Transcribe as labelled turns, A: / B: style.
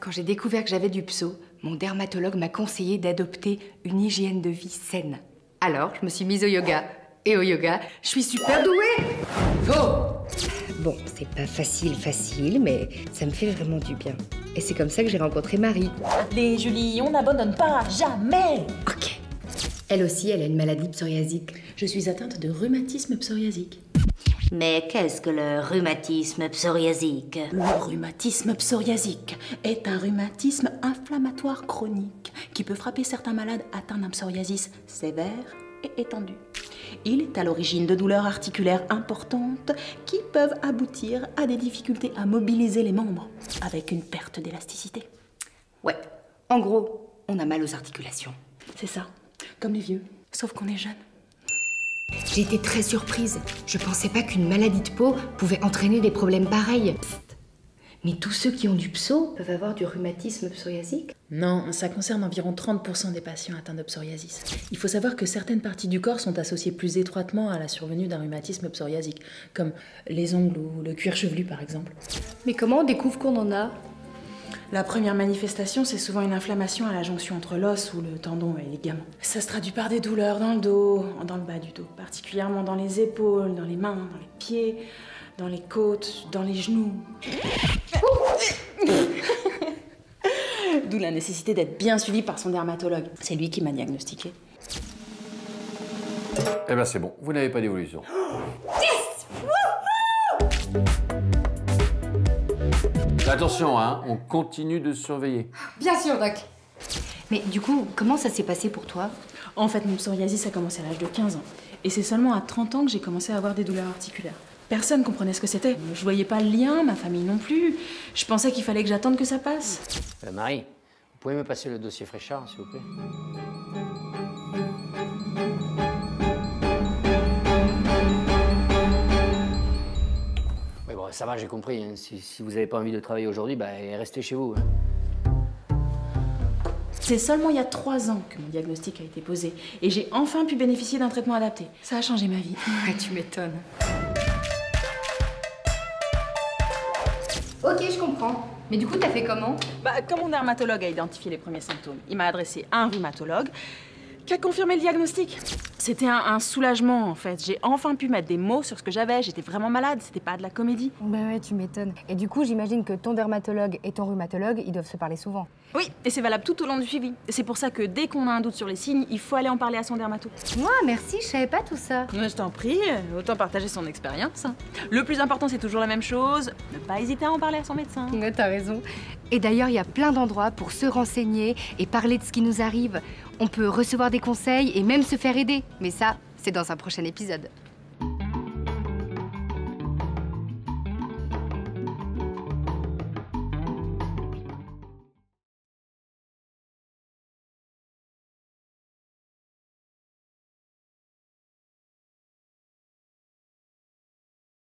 A: Quand j'ai découvert que j'avais du pso, mon dermatologue m'a conseillé d'adopter une hygiène de vie saine. Alors, je me suis mise au yoga. Et au yoga, je suis super douée. Faux! Bon, c'est pas facile, mais ça me fait vraiment du bien. Et c'est comme ça que j'ai rencontré Marie.
B: Allez, Julie, on n'abandonne pas, jamais!
A: Ok. Elle aussi, elle a une maladie psoriasique.
B: Je suis atteinte de rhumatisme psoriasique.
C: Mais qu'est-ce que le rhumatisme psoriasique?
B: Le rhumatisme psoriasique est un rhumatisme inflammatoire chronique qui peut frapper certains malades atteints d'un psoriasis sévère et étendu. Il est à l'origine de douleurs articulaires importantes qui peuvent aboutir à des difficultés à mobiliser les membres avec une perte d'élasticité.
A: Ouais, en gros, on a mal aux articulations.
B: C'est ça, comme les vieux, sauf qu'on est jeune.
A: J'ai été très surprise. Je pensais pas qu'une maladie de peau pouvait entraîner des problèmes pareils. Psst. Mais tous ceux qui ont du pso peuvent avoir du rhumatisme psoriasique?
B: Non, ça concerne environ 30% des patients atteints de psoriasis. Il faut savoir que certaines parties du corps sont associées plus étroitement à la survenue d'un rhumatisme psoriasique, comme les ongles ou le cuir chevelu par exemple.
A: Mais comment on découvre qu'on en a?
B: La première manifestation, c'est souvent une inflammation à la jonction entre l'os ou le tendon et les ligaments. Ça se traduit par des douleurs dans le dos, dans le bas du dos, particulièrement dans les épaules, dans les mains, dans les pieds, dans les côtes, dans les genoux. D'où la nécessité d'être bien suivi par son dermatologue. C'est lui qui m'a diagnostiqué.
D: Eh ben c'est bon, vous n'avez pas d'évolution.
A: Yes!
D: Attention, hein, on continue de surveiller.
A: Bien sûr, Doc. Mais du coup, comment ça s'est passé pour toi?
B: En fait, mon psoriasis a commencé à l'âge de 15 ans. Et c'est seulement à 30 ans que j'ai commencé à avoir des douleurs articulaires. Personne ne comprenait ce que c'était. Je voyais pas le lien, ma famille non plus. Je pensais qu'il fallait que j'attende que ça passe.
E: Marie, vous pouvez me passer le dossier Fréchard, s'il vous plaît? Oui, bon, ça va, j'ai compris. Hein. Si vous n'avez pas envie de travailler aujourd'hui, bah, restez chez vous. Hein.
B: C'est seulement il y a 3 ans que mon diagnostic a été posé. Et j'ai enfin pu bénéficier d'un traitement adapté. Ça a changé ma vie.
A: Ouais, tu m'étonnes. Ok, je comprends. Mais du coup, t'as fait comment?
B: Comme mon dermatologue a identifié les premiers symptômes, il m'a adressé à un rhumatologue qui a confirmé le diagnostic. C'était un soulagement, en fait. J'ai enfin pu mettre des mots sur ce que j'avais. J'étais vraiment malade, c'était pas de la comédie.
F: Bah ouais, tu m'étonnes. Et du coup, j'imagine que ton dermatologue et ton rhumatologue, ils doivent se parler souvent.
B: Oui, et c'est valable tout au long du suivi. C'est pour ça que dès qu'on a un doute sur les signes, il faut aller en parler à son dermato.
F: Moi, merci, je savais pas tout ça.
B: Je t'en prie, autant partager son expérience. Le plus important, c'est toujours la même chose, ne pas hésiter à en parler à son médecin.
A: Ouais, t'as raison. Et d'ailleurs, il y a plein d'endroits pour se renseigner et parler de ce qui nous arrive. On peut recevoir des conseils et même se faire aider. Mais ça, c'est dans un prochain épisode.